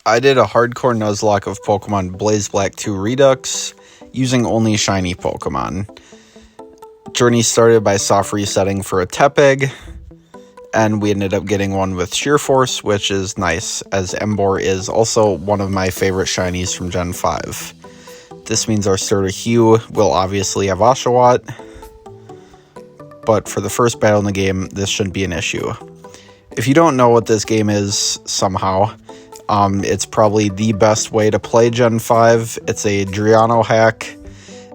I did a hardcore Nuzlocke of Pokemon Blaze Black 2 Redux using only shiny Pokemon. Journey started by soft resetting for a Tepig, and we ended up getting one with Sheer Force, which is nice, as Emboar is also one of my favorite shinies from Gen 5. This means our starter Hugh will obviously have Oshawott, but for the first battle in the game, this shouldn't be an issue. If you don't know what this game is somehow, it's probably the best way to play Gen 5. It's a Driano hack,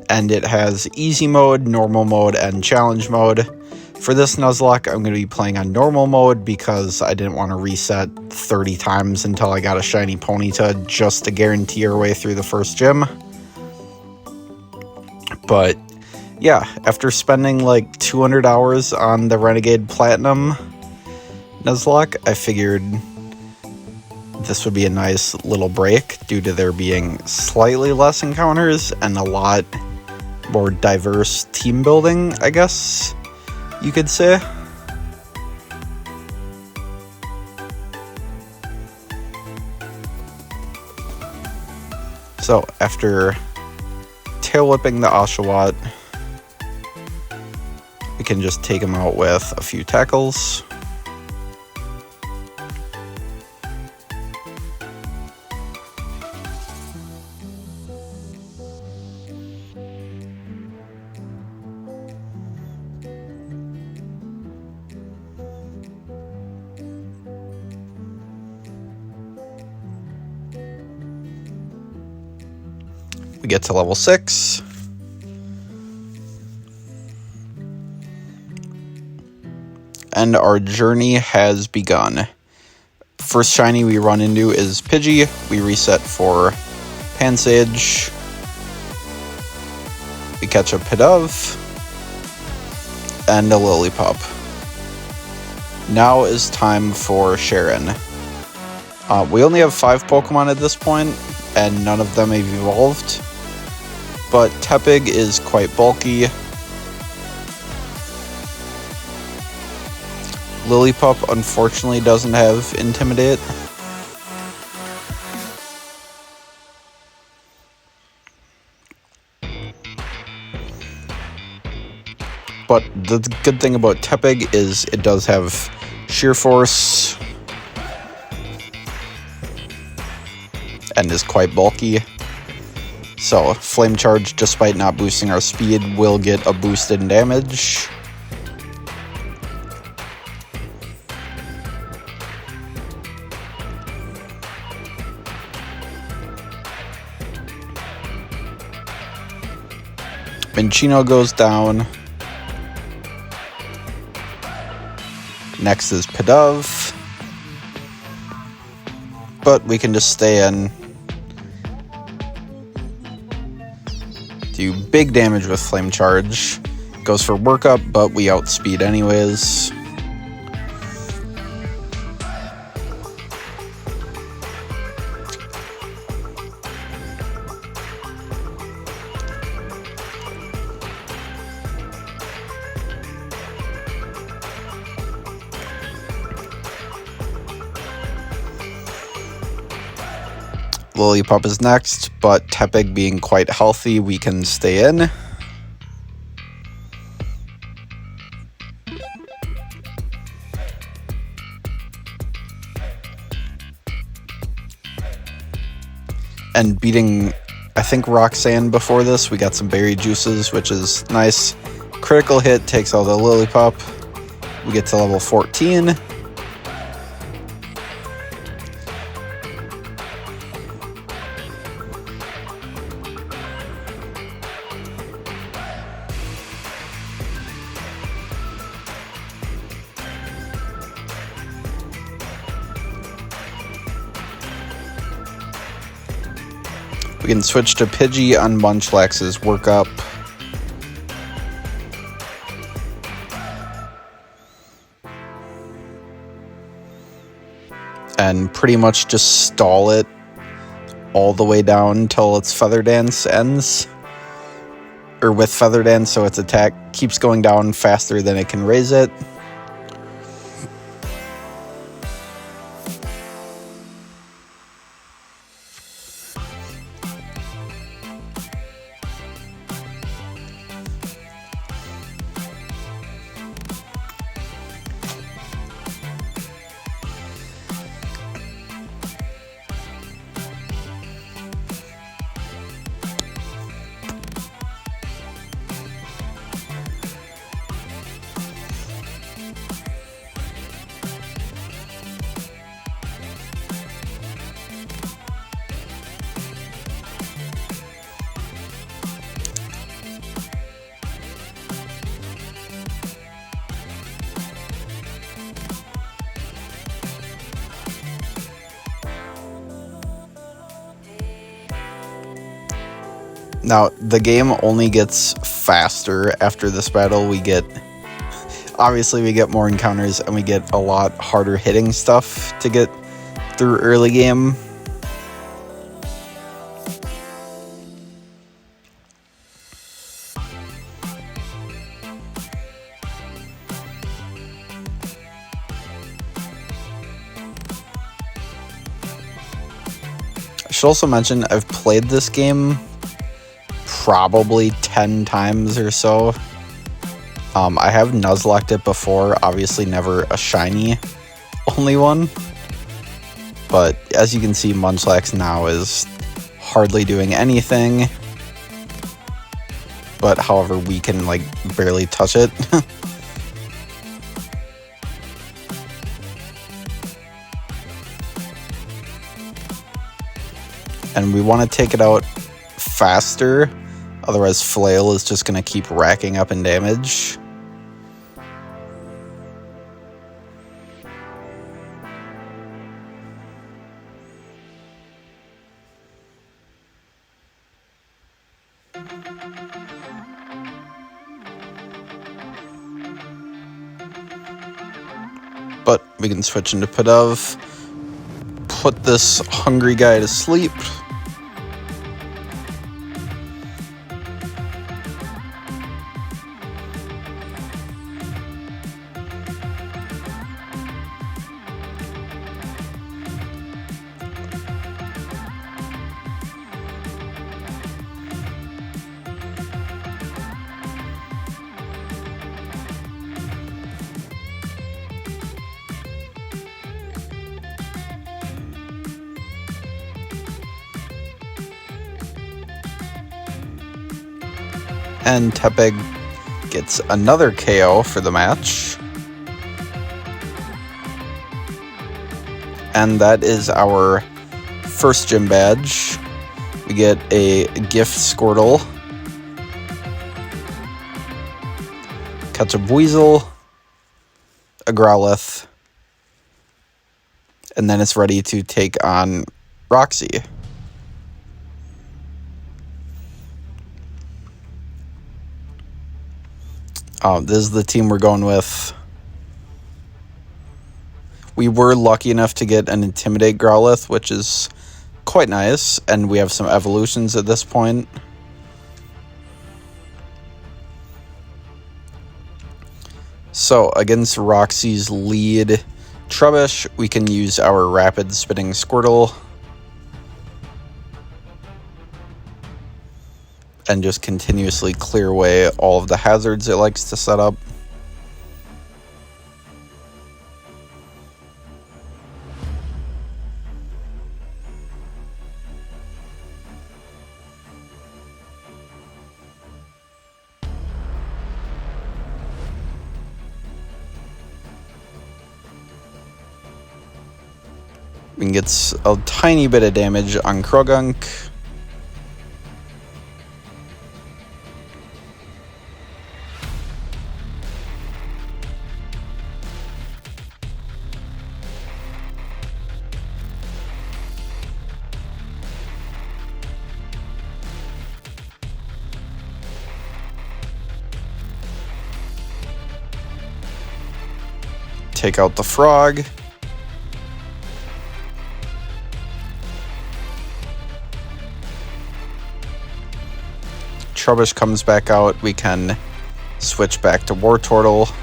and it has easy mode, normal mode, and challenge mode. For this Nuzlocke, I'm going to be playing on normal mode because I didn't want to reset 30 times until I got a shiny Ponyta just to guarantee our way through the first gym. But yeah, after spending like 200 hours on the Renegade Platinum Nuzlocke, I figured this would be a nice little break due to there being slightly less encounters and a lot more diverse team building, I guess you could say. So after tail whipping the Oshawott, we can just take him out with a few tackles. We get to level 6. And our journey has begun. First shiny we run into is Pidgey. We reset for Pansage. We catch a Pidove. And a Lillipup. Now is time for Sharon. We only have 5 Pokemon at this point, and none of them have evolved. But Tepig is quite bulky. Lillipup unfortunately doesn't have Intimidate. But the good thing about Tepig is it does have Sheer Force and is quite bulky. So Flame Charge, despite not boosting our speed, will get a boost in damage. Minccino goes down. Next is Pidove. But we can just stay in. Do big damage with Flame Charge. Goes for Workup, but we outspeed anyways. Lillipup is next, but Tepig being quite healthy, we can stay in. And beating, I think, Roxanne before this, we got some berry juices, which is nice. Critical hit takes out the Lillipup. We get to level 14. We can switch to Pidgey on Munchlax's Workup. And pretty much just stall it all the way down until its Feather Dance ends. Or with Feather Dance, so its attack keeps going down faster than it can raise it. Now, the game only gets faster after this battle. Obviously we get more encounters and we get a lot harder hitting stuff to get through early game. I should also mention I've played this game probably 10 times or so. I have Nuzlocked it before, obviously never a shiny, only one. But as you can see, Munchlax now is hardly doing anything. But however, we can like barely touch it. And we want to take it out faster, otherwise Flail is just going to keep racking up in damage. But we can switch into Pidove, put this hungry guy to sleep. And Tepig gets another KO for the match. And that is our first gym badge. We get a gift Squirtle, catch a Weasel, a Growlithe, and then it's ready to take on Roxy. This is the team we're going with. We were lucky enough to get an Intimidate Growlithe, which is quite nice, and we have some evolutions at this point. So, against Roxy's lead Trubbish, we can use our Rapid Spitting Squirtle and just continuously clear away all of the hazards it likes to set up. We can get a tiny bit of damage on Krogunk. Take out the frog. Trubbish comes back out. We can switch back to Wartortle.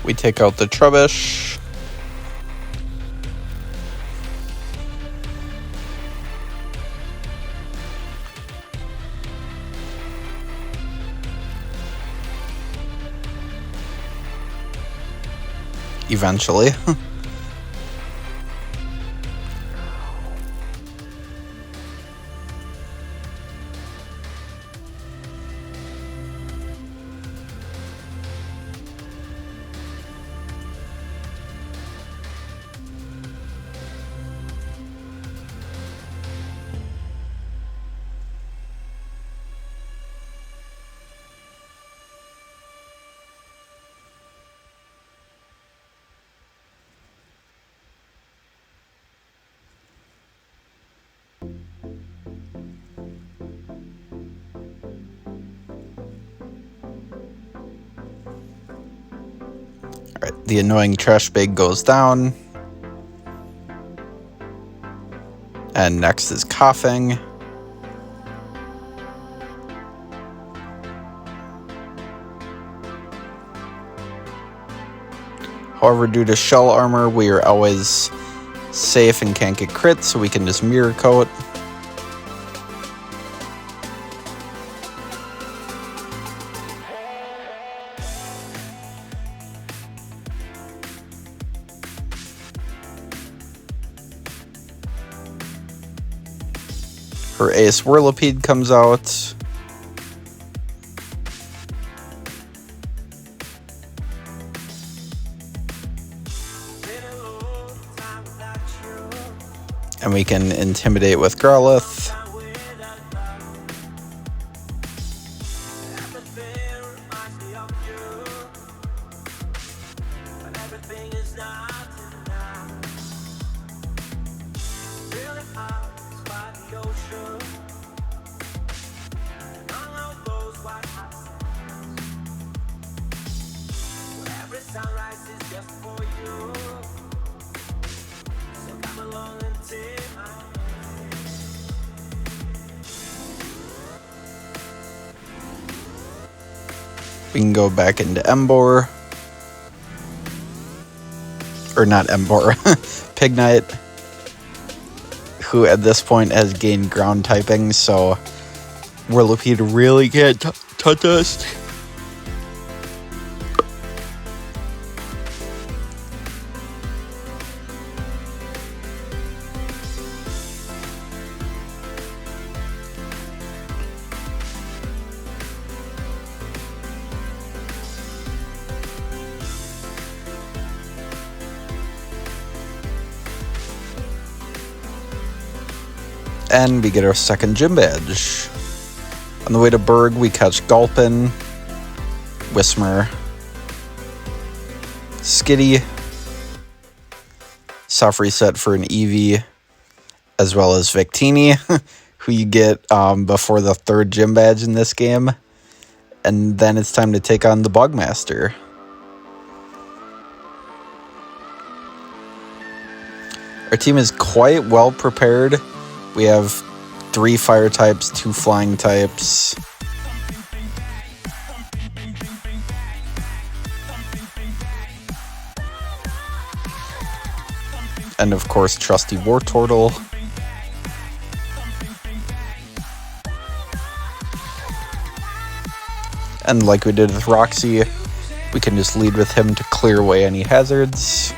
We take out the Trubbish. eventually. Alright, the annoying trash bag goes down. And next is coughing. However, due to shell armor, we are always safe and can't get crit, so we can just mirror coat. Her Ace Whirlipede comes out. And we can intimidate with Growlithe. We can go back into Emboar. Or not Emboar, Pignite. Who at this point has gained ground typing, so Whirlipede really can't touch us. And we get our second gym badge. On the way to Berg, we catch Gulpin, Whismur, Skitty, soft reset for an Eevee, as well as Victini, who you get before the third gym badge in this game. And then it's time to take on the Bugmaster. Our team is quite well prepared. We have 3 fire types, 2 flying types. And of course, trusty Wartortle. And like we did with Roxy, we can just lead with him to clear away any hazards.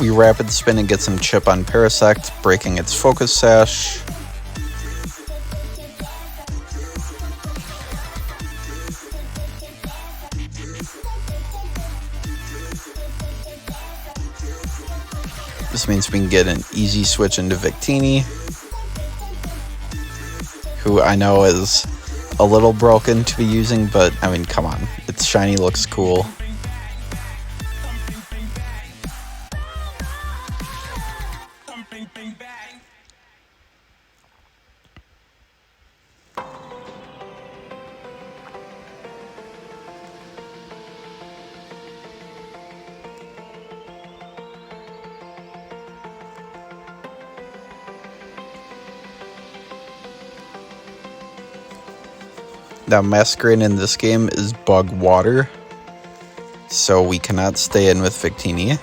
We rapid spin and get some chip on Parasect, breaking its focus sash. This means we can get an easy switch into Victini, who I know is a little broken to be using, but I mean, come on. Its shiny looks cool. Now, Masquerain in this game is bug water, so we cannot stay in with Victini.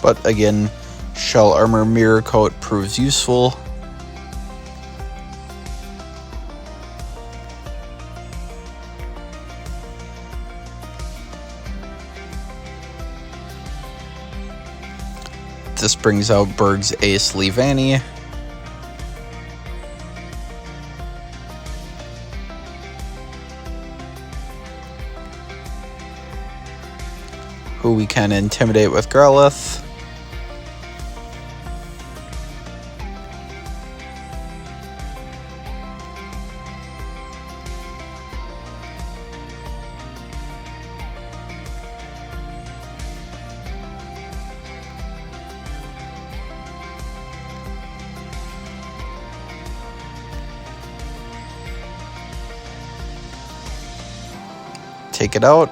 But again, Shell Armor Mirror Coat proves useful. This brings out Berg's Ace Leavanny. Who we can intimidate with Growlithe. Take it out.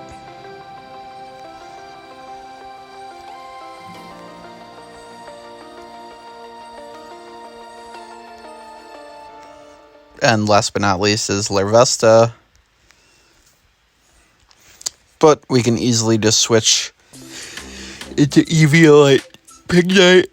And last but not least is Larvesta. But we can easily just switch into Eviolite Pignite.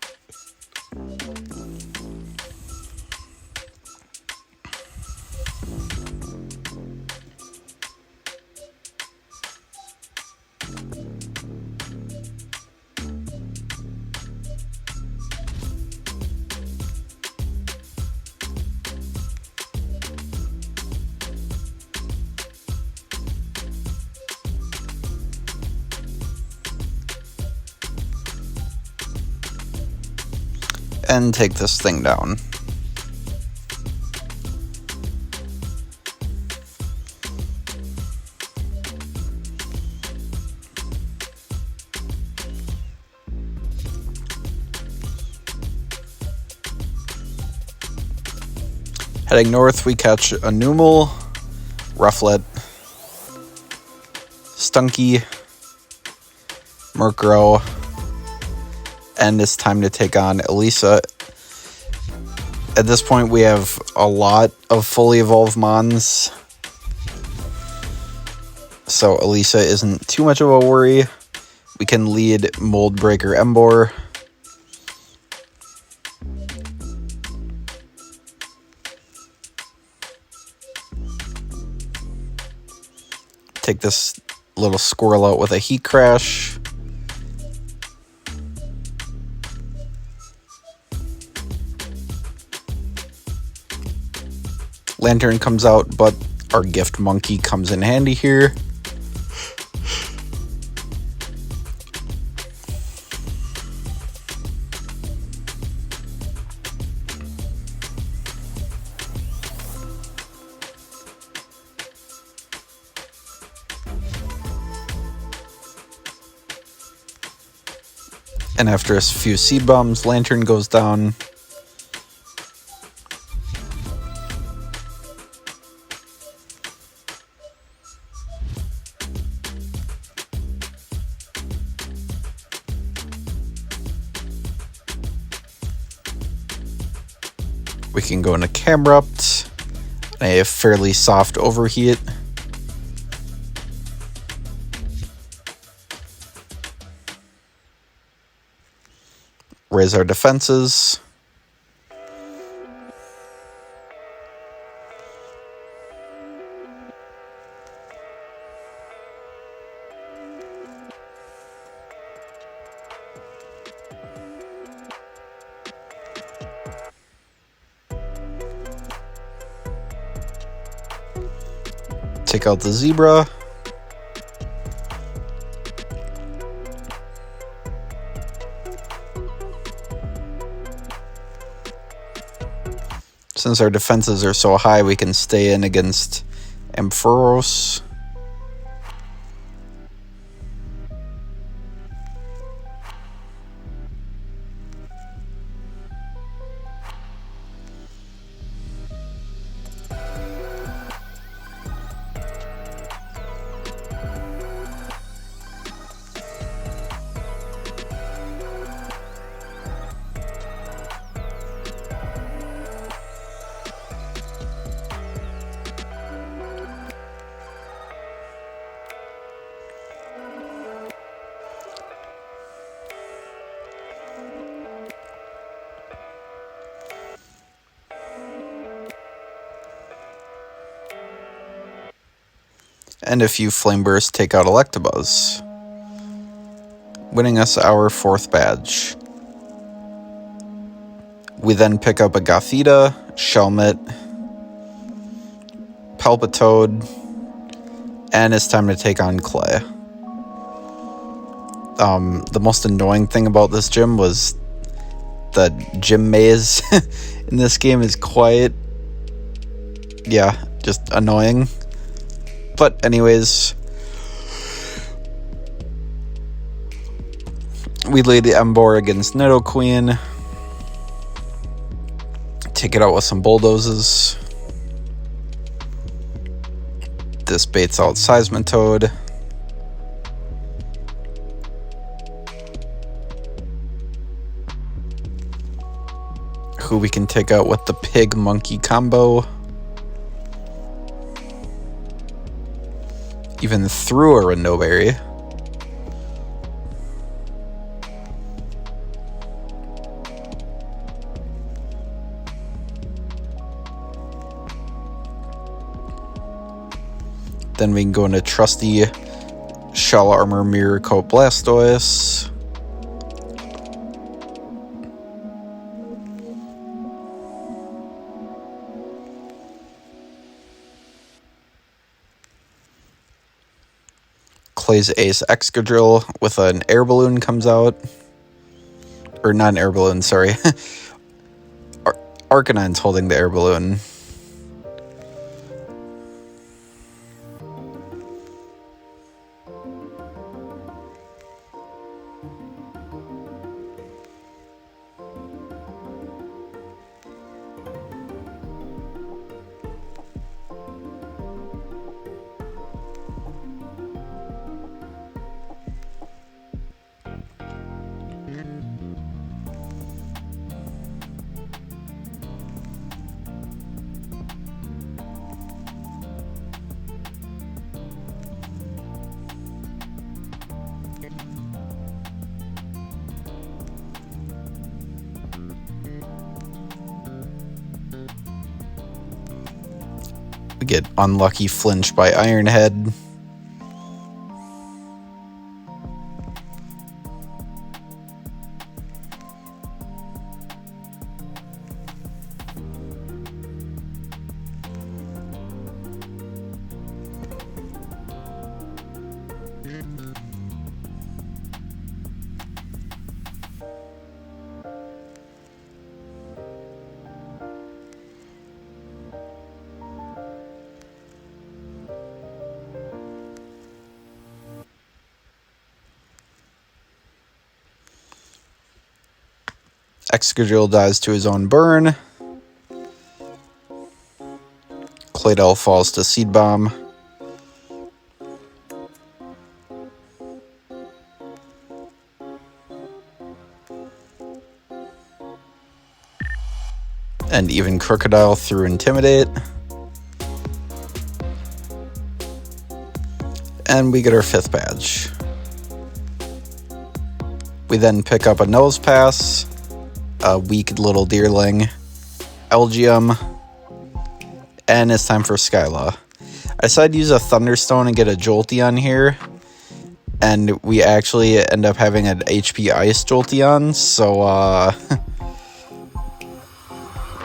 And take this thing down. Heading north, we catch a Numel, Rufflet, Stunky, Murkrow, and it's time to take on Elisa. At this point, we have a lot of fully evolved Mons, so Elisa isn't too much of a worry. We can lead Mold Breaker Emboar. Take this little squirrel out with a Heat Crash. Lantern comes out, but our Gift Monkey comes in handy here. And after a few Seed Bombs, Lantern goes down. We can go into Camerupt, a fairly soft overheat. Raise our defenses. Take out the zebra. Since our defenses are so high, we can stay in against Ampharos. And a few flame bursts take out Electabuzz, winning us our 4th badge. We then pick up a Gothita, Shelmet, Palpitoad, and it's time to take on Clay. The most annoying thing about this gym was the gym maze in this game is quite, just annoying. But anyways, we lead the Emboar against Nidoqueen. Take it out with some bulldozes. This baits out Seismitoad. Who we can take out with the Pig Monkey combo. Even through a Rindoberry. Then we can go into trusty Shell Armor Mirror Coat Blastoise. Clay's Ace Excadrill with an air balloon comes out. Or not an air balloon, sorry. Arcanine's holding the air balloon. We get unlucky flinched by Ironhead. Excadrill dies to his own burn. Claydol falls to Seed Bomb. And even Crocodile through Intimidate. And we get our 5th badge. We then pick up a Nose Pass, a weak little Deerling, Elgium, and it's time for Skyla. I decided to use a Thunderstone and get a Jolteon here, and we actually end up having an HP Ice Jolteon, so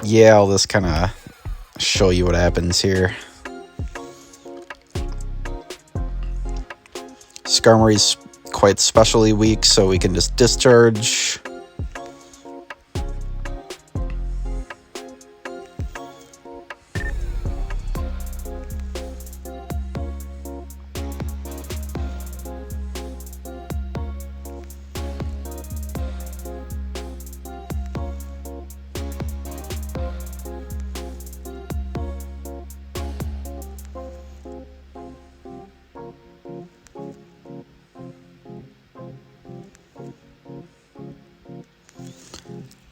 yeah, I'll just kind of show you what happens here. Skarmory's quite specially weak, so we can just discharge.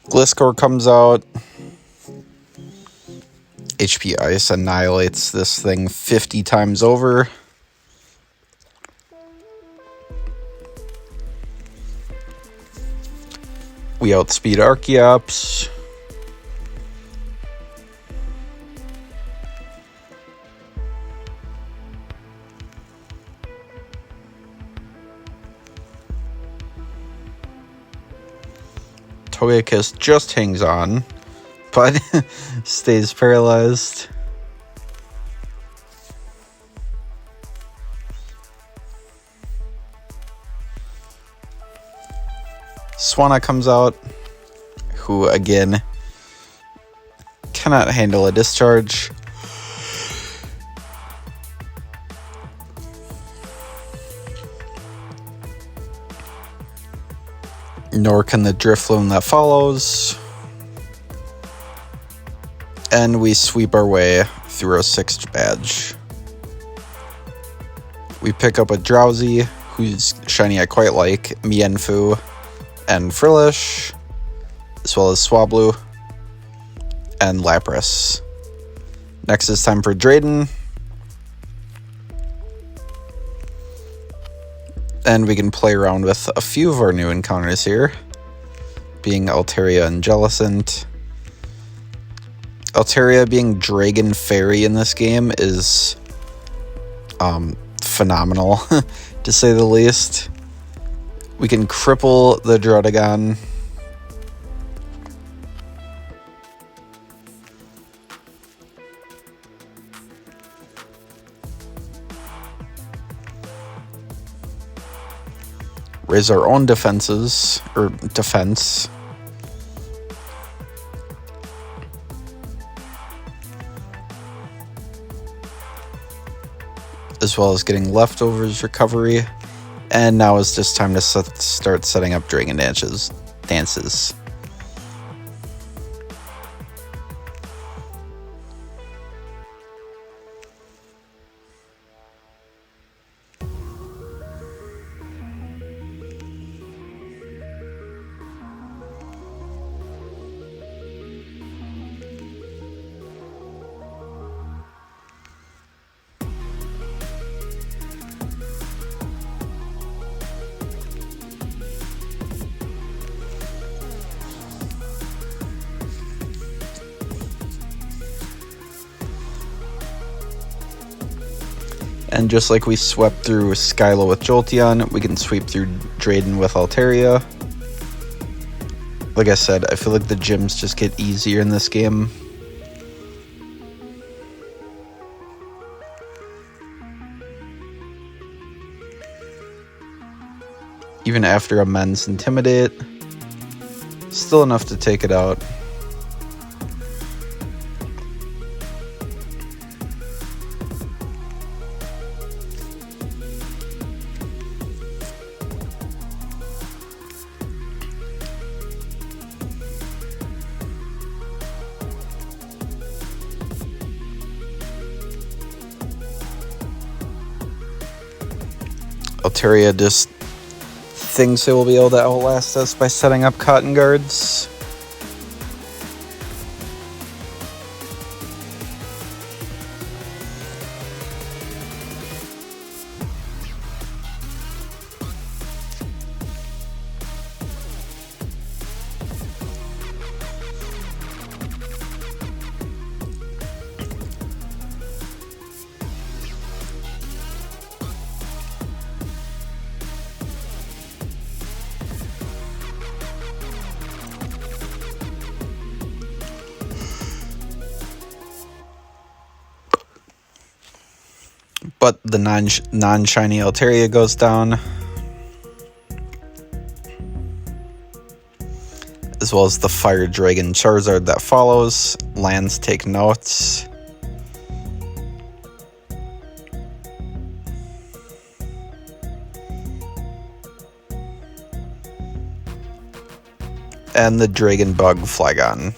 Gliscor comes out. HP Ice annihilates this thing 50 times over. We outspeed Archeops. Togekiss just hangs on, but stays paralyzed. Swanna comes out, who again cannot handle a discharge. Nor can the Drifloon that follows. And we sweep our way through our 6th badge. We pick up a Drowsy, whose shiny I quite like, Mienfoo, and Frillish, as well as Swablu, and Lapras. Next is time for Drayden. And we can play around with a few of our new encounters here, being Altaria and Jellicent. Altaria being Dragon Fairy in this game is phenomenal, to say the least. We can cripple the Druddigon. Raise our own defense. As well as getting leftovers recovery. And now it's just time to start setting up Dragon dances. And just like we swept through Skyla with Jolteon, we can sweep through Drayden with Altaria. Like I said, I feel like the gyms just get easier in this game. Even after Immense Intimidate, still enough to take it out. Altaria just thinks it will be able to outlast us by setting up cotton guards. but the non-shiny Altaria goes down, as well as the Fire Dragon Charizard that follows. Lands take notes. And the Dragon Bug Flygon.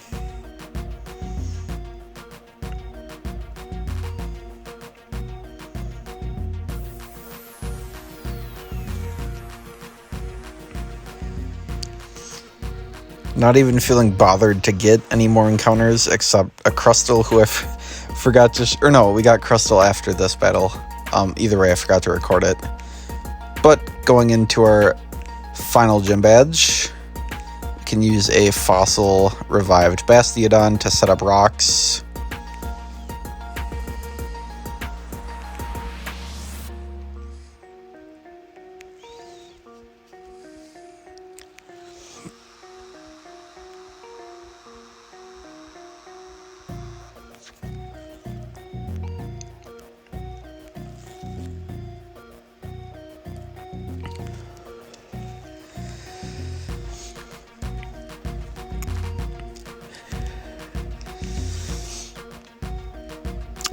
Not even feeling bothered to get any more encounters except a Crustle who I forgot to... or no, we got Crustle after this battle. Either way, I forgot to record it. But going into our final gym badge, we can use a Fossil Revived Bastiodon to set up rocks.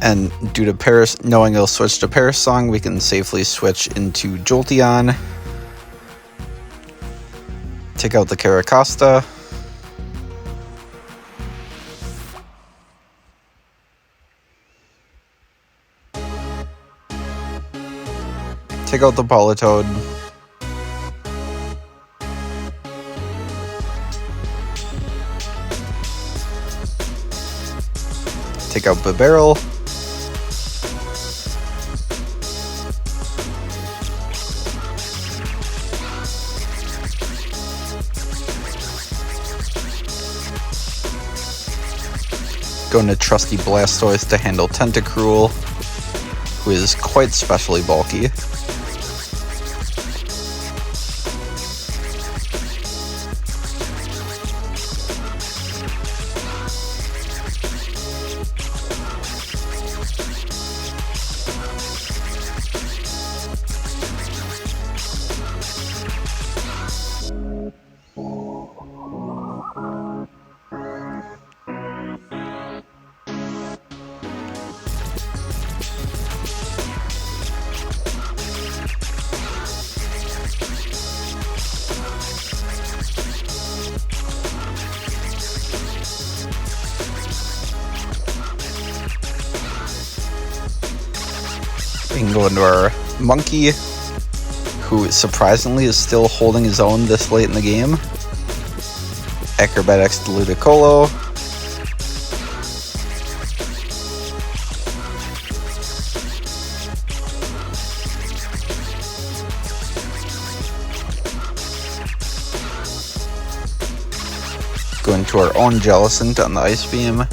And due to Paris knowing it'll switch to Paris Song, we can safely switch into Jolteon. Take out the Caracosta. Take out the Politoed. Take out Bibarel. Going to trusty Blastoise to handle Tentacruel, who is quite specially bulky. We can go into our Monkey, who surprisingly is still holding his own this late in the game. Acrobatics to Ludicolo. Go into our own Jellicent on the Ice Beam.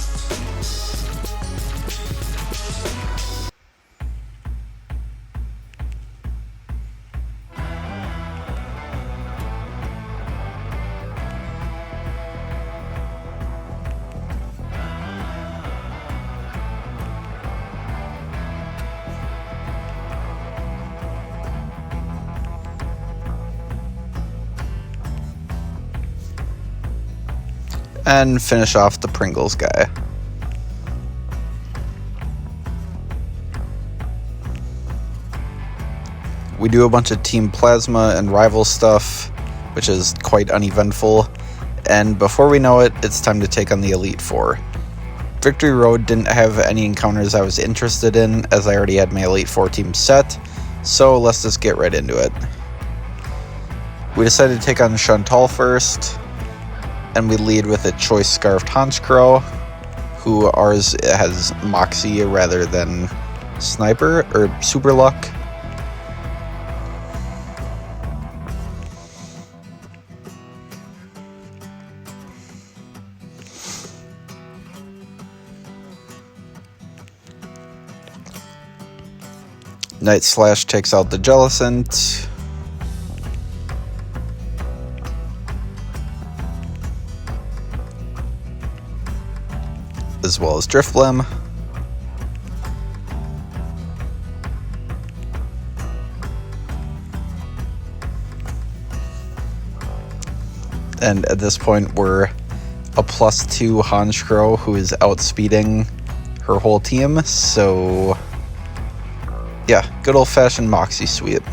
And finish off the Pringles guy. We do a bunch of Team Plasma and rival stuff, which is quite uneventful. And before we know it, it's time to take on the Elite Four. Victory Road didn't have any encounters I was interested in, as I already had my Elite Four team set. So let's just get right into it. We decided to take on Shauntal first. And we lead with a Choice Scarfed Honchkrow, who ours has Moxie rather than Sniper or Super Luck. Night Slash takes out the Jellicent. As well as Drifblim. And at this point, we're a +2 Honchkrow who is outspeeding her whole team. So, yeah, good old-fashioned Moxie sweep.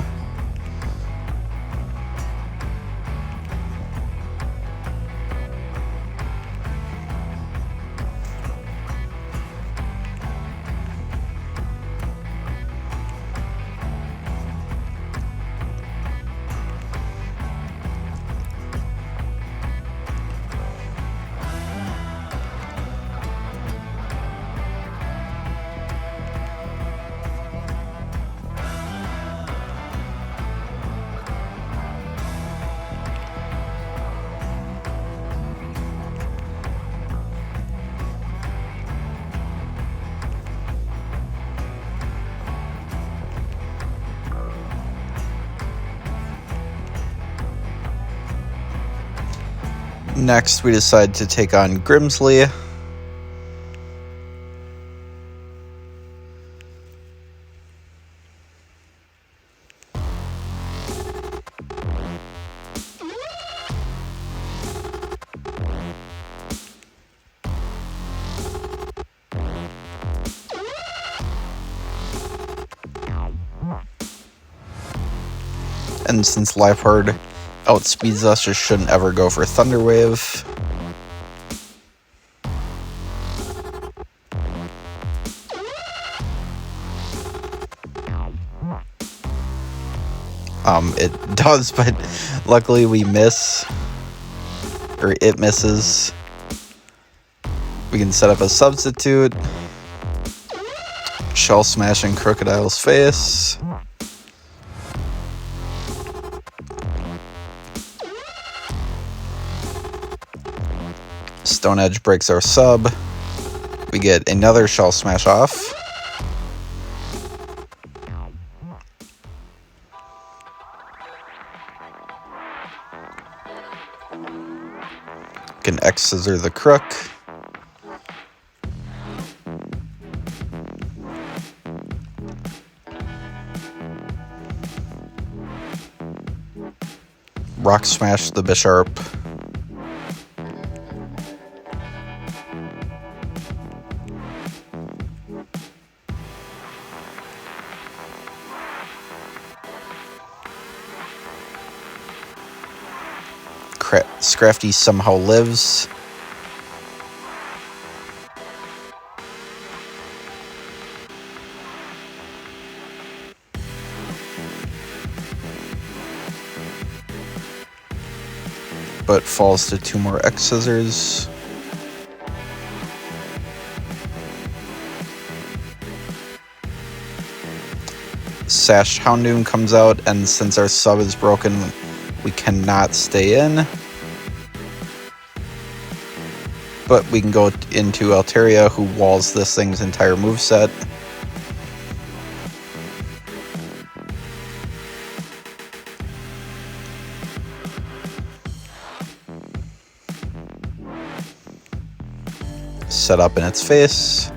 Next, we decide to take on Grimsley. And since Liepard outspeeds us, just shouldn't ever go for Thunder Wave. It does, but luckily we miss, or it misses. We can set up a substitute. Shell Smashing Crocodile's face. Stone Edge breaks our sub. We get another Shell Smash off. Can X-Scissor the Crook. Rock Smash the Bisharp. Scrafty somehow lives. But falls to 2 more X-Scissors. Sashed Houndoom comes out, and since our sub is broken, we cannot stay in. But we can go into Altaria, who walls this thing's entire moveset. Set up in its face.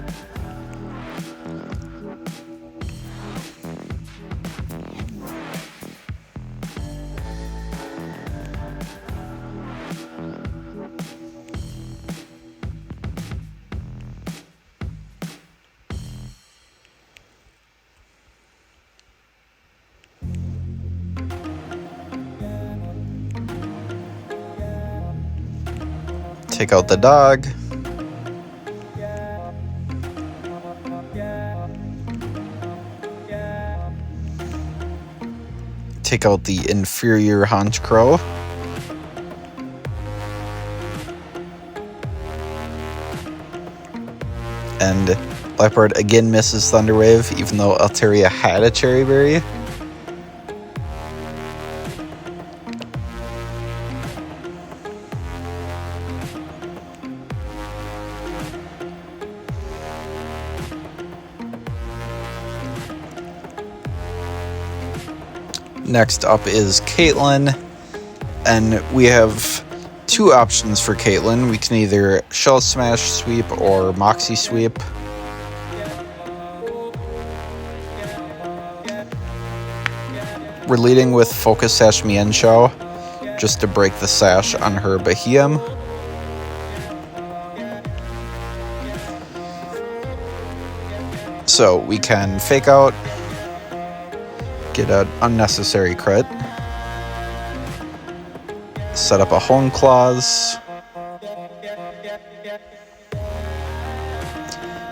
Take out the dog. Take out the inferior Honchkrow. And Liepard again misses Thunder Wave, even though Altaria had a Cherry Berry. Next up is Caitlyn, and we have 2 options for Caitlyn. We can either Shell Smash sweep or Moxie sweep. We're leading with Focus Sash Mienshao, just to break the sash on her Behem. So we can fake out, get an unnecessary crit, set up a Hone Claws.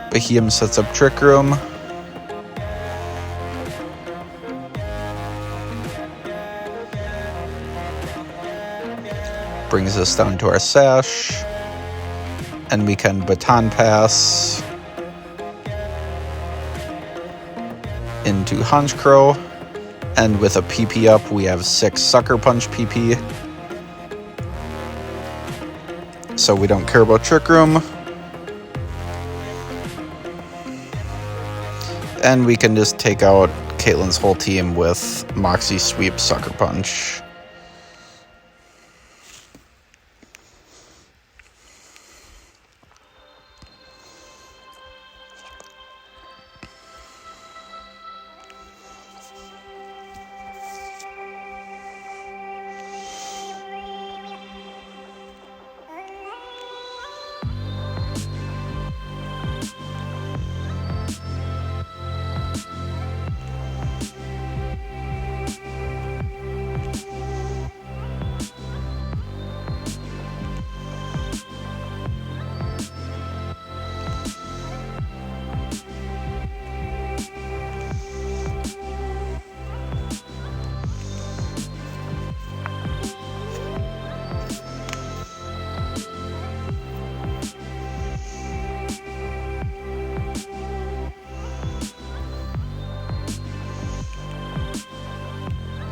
Behem sets up Trick Room. Brings us down to our sash. And we can Baton Pass into Honchkrow. And with a PP up, we have 6 Sucker Punch PP. So we don't care about Trick Room. And we can just take out Caitlin's whole team with Moxie Sweep, Sucker Punch.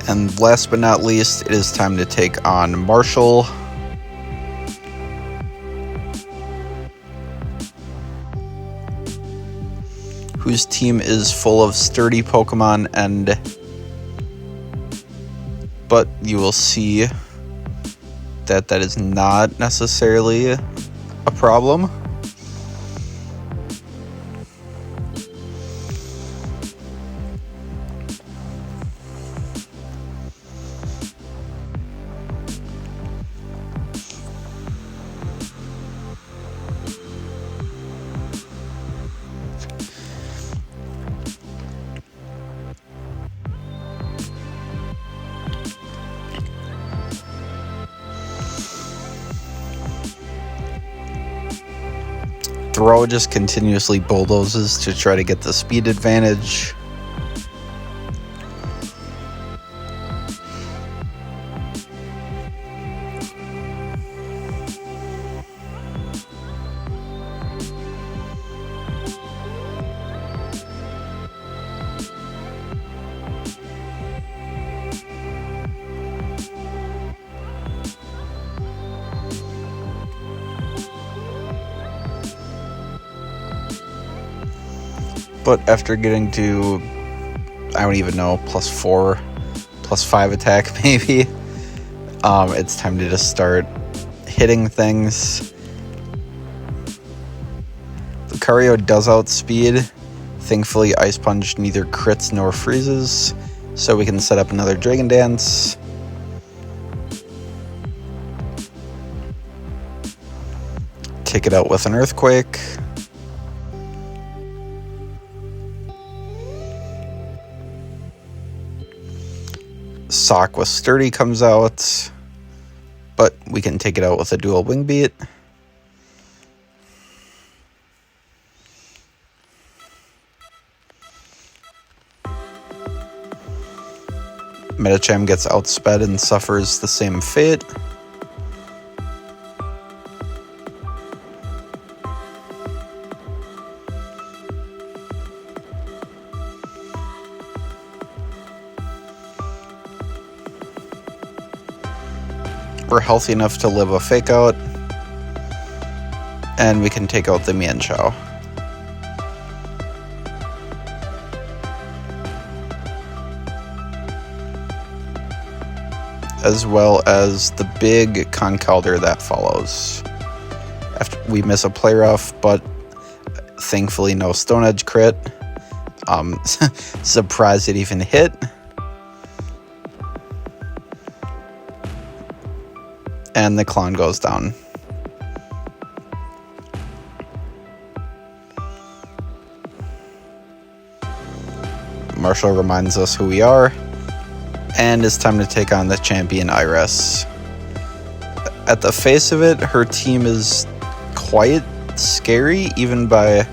And last but not least, it is time to take on Marshall. Whose team is full of sturdy Pokemon, but you will see that that is not necessarily a problem. Throw just continuously bulldozes to try to get the speed advantage. But after getting to, I don't even know, +4, +5 attack maybe, it's time to just start hitting things. Lucario does outspeed. Thankfully, Ice Punch neither crits nor freezes, so we can set up another Dragon Dance. Take it out with an Earthquake. Sock with Sturdy comes out, but we can take it out with a dual Wing Beat. Medicham gets outsped and suffers the same fate. We're healthy enough to live a Fake Out, and we can take out the Mienshao. As well as the big Conkeldurr that follows. After we miss a Play Rough, but thankfully no Stone Edge crit. Surprised it even hit. and the clown goes down. Marshall reminds us who we are, and it's time to take on the champion Iris. At the face of it, her team is quite scary, even by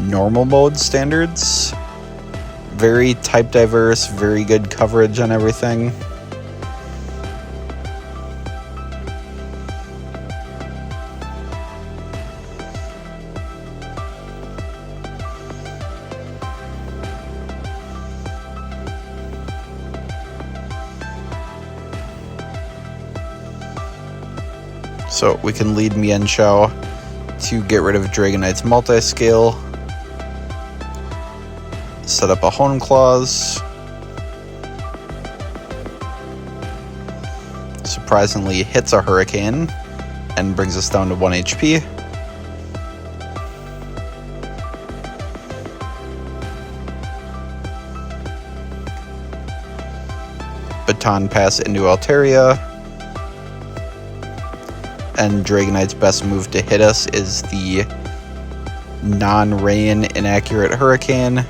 normal mode standards. Very type diverse, very good coverage on everything. So we can lead Mienshao to get rid of Dragonite's multi-scale, set up a Hone Claws, surprisingly hits a Hurricane and brings us down to 1 HP. Baton Pass into Altaria. And Dragonite's best move to hit us is the non-rain inaccurate Hurricane.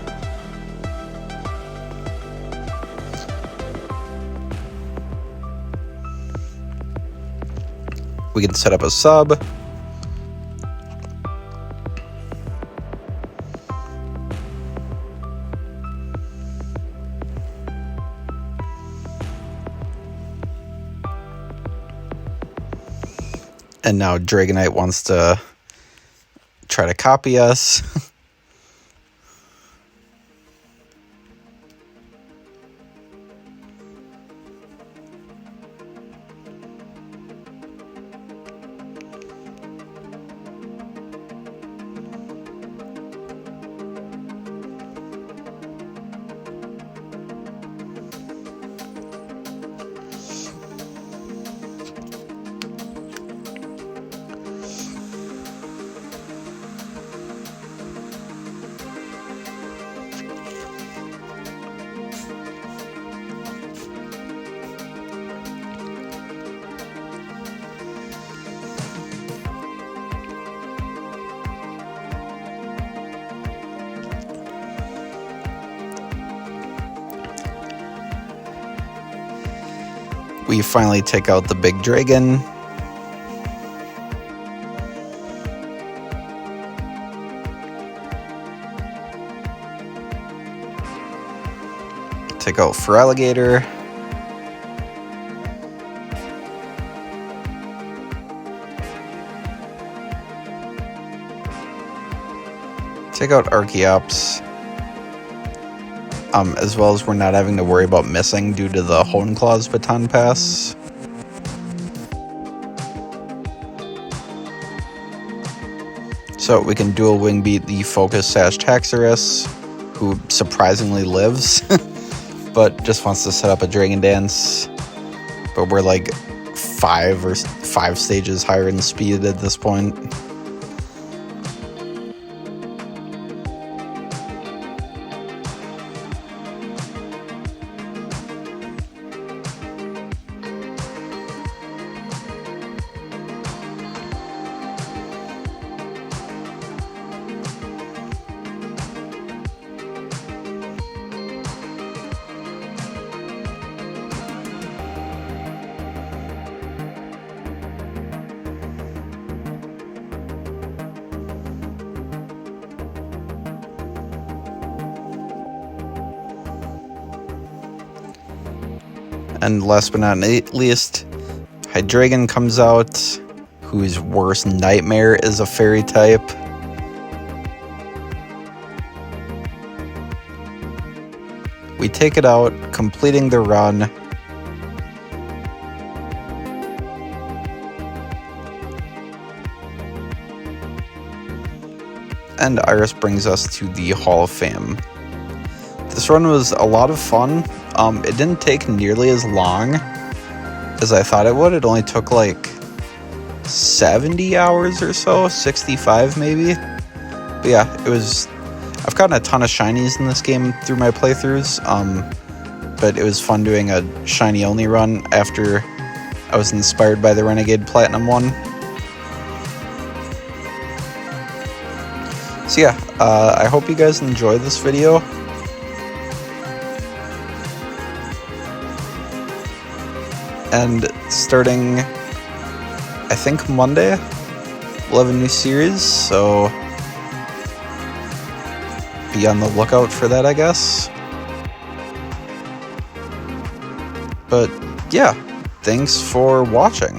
We can set up a sub. And now Dragonite wants to try to copy us. We finally take out the big dragon. Take out Feraligatr. Take out Archeops. As well as we're not having to worry about missing due to the Hone Claws Baton Pass. So we can dual wing beat the Focus Sash Taxorus, who surprisingly lives, but just wants to set up a Dragon Dance. But we're like 5 stages higher in speed at this point. And last but not least, Hydreigon comes out, whose worst nightmare is a fairy type. We take it out, completing the run. And Iris brings us to the Hall of Fame. This run was a lot of fun. It didn't take nearly as long as I thought it would. It only took like 70 hours or so, 65 maybe. But yeah, it was. I've gotten a ton of shinies in this game through my playthroughs, but it was fun doing a shiny only run after I I was inspired by the Renegade Platinum one. So yeah, I hope you guys enjoyed this video. And starting, I think Monday, we'll have a new series, so be on the lookout for that, I guess. But yeah, thanks for watching.